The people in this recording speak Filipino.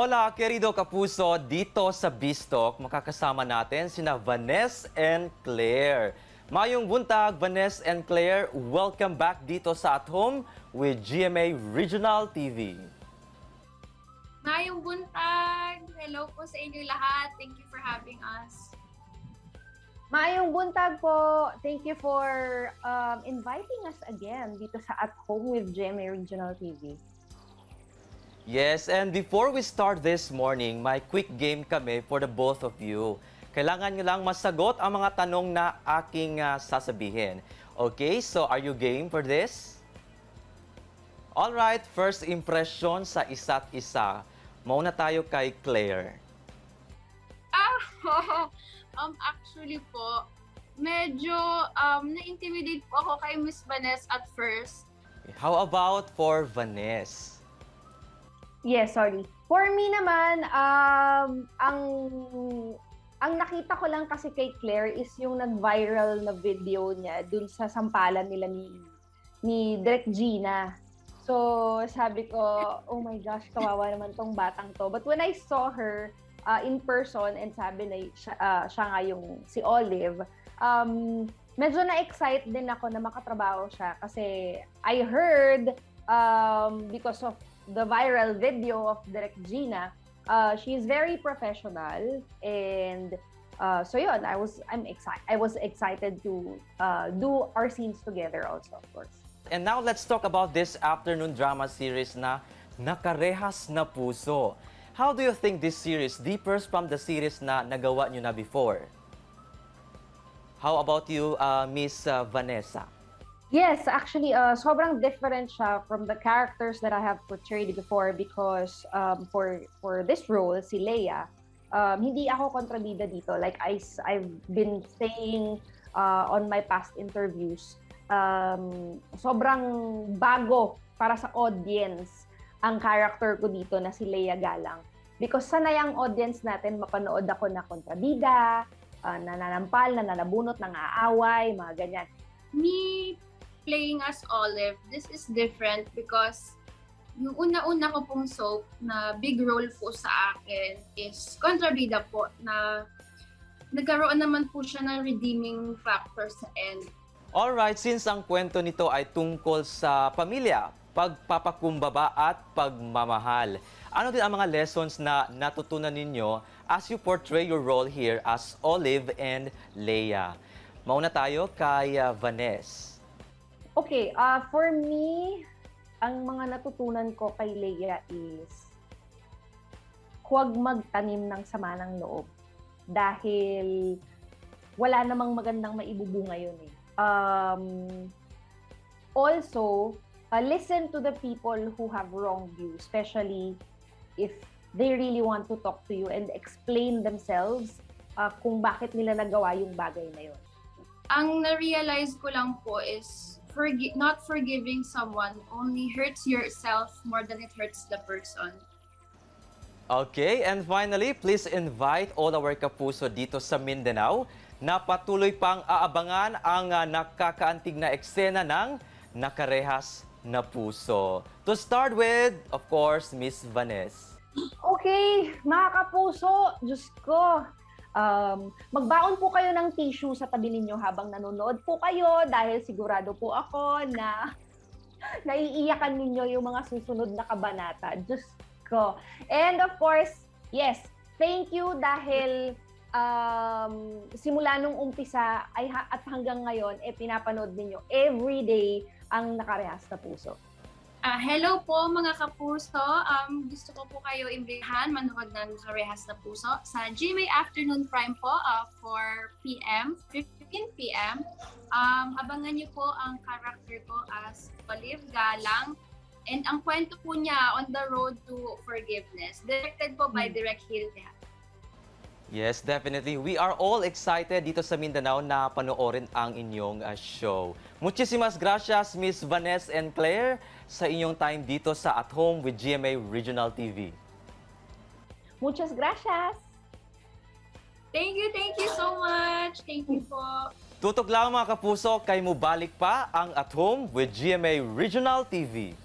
Hola, querido kapuso, dito sa Bistok, makakasama natin sina Vanessa and Claire. Mayong buntag, Vanessa and Claire, welcome back dito sa At Home with GMA Regional TV. Mayong buntag! Hello po sa inyo lahat. Thank you for having us. Maayong buntag po. Thank you for inviting us again dito sa At Home with GMA Regional TV. Yes, and before we start this morning, may quick game kami for the both of you. Kailangan nyo lang masagot ang mga tanong na aking sasabihin. Okay, so are you game for this? Alright, first impression sa isa't isa. Mauna tayo kay Claire. Actually po, medyo na-intimidate po ako kay Miss Vanessa at first. How about for Vanessa? Yes, sorry. For me naman, ang nakita ko lang kasi kay Claire is yung nag-viral na video niya dun sa sampalan nila ni Direk Gina. So, sabi ko, oh my gosh, kawawa naman tong batang to. But when I saw her in person and sabi na siya nga yung si Olive, medyo na-excite din ako na makatrabaho siya kasi I heard because of the viral video of Direk Gina, she is very professional and so yun, I was excited to do our scenes together also, of course. And now let's talk about this afternoon drama series na Nakarehas na Puso. How do you think this series differs from the series na nagawa nyo na before? How about you, Miss Vanessa? Yes, actually, sobrang different siya from the characters that I have portrayed before because for this role, si Leia, hindi ako kontrabida dito. Like I've been saying on my past interviews, sobrang bago para sa audience ang character ko dito na si Leia Galang. Because sanay ang audience natin mapanood ako na kontrabida, nananampal, nananabunot, nang-aaway, mga ganyan. Me playing as Olive, this is different because yung una-una ko pong soap na big role po sa akin is kontrabida po na nagkaroon naman po siya ng redeeming factor sa end. Alright, since ang kwento nito ay tungkol sa pamilya, pagpapakumbaba at pagmamahal, ano din ang mga lessons na natutunan ninyo as you portray your role here as Olive and Leia? Mauna tayo kay Vanessa. Okay, for me, ang mga natutunan ko kay Leia is huwag magtanim ng sama ng loob dahil wala namang magandang maibubunga yun eh. Also, listen to the people who have wronged you, especially if they really want to talk to you and explain themselves kung bakit nila nagawa yung bagay na yun. Ang na-realize ko lang po is not forgiving someone only hurts yourself more than it hurts the person. Okay, and finally, please invite all our kapuso dito sa Mindanao na patuloy pang aabangan ang nakakaantig na eksena ng Nakarehas na Puso. To start with, of course, Miss Vanessa. Okay, mga kapuso, Diyos ko, magbaon po kayo ng tissue sa tabi ninyo habang nanonood po kayo dahil sigurado po ako na naiiyakan ninyo yung mga susunod na kabanata. Diyos ko. And of course, yes, thank you dahil simula nung umpisa at hanggang ngayon, pinapanood ninyo everyday ang Nakarehas na Puso. Hello po mga kapuso. Gusto ko po kayo imbihan manood ng Nakarehas na Puso sa GMA Afternoon Prime po 4 p.m., 15 p.m. Abangan niyo po ang character ko as Olive Galang. And ang kwento po niya, On the Road to Forgiveness. Directed po by Direk Hilda. Yes, definitely. We are all excited dito sa Mindanao na panoorin ang inyong show. Muchísimas gracias, Miss Vanessa and Claire, sa inyong time dito sa At Home with GMA Regional TV. Muchas gracias! Thank you so much. Thank you po. Tutok lang mga kapuso, kay mo balik pa ang At Home with GMA Regional TV.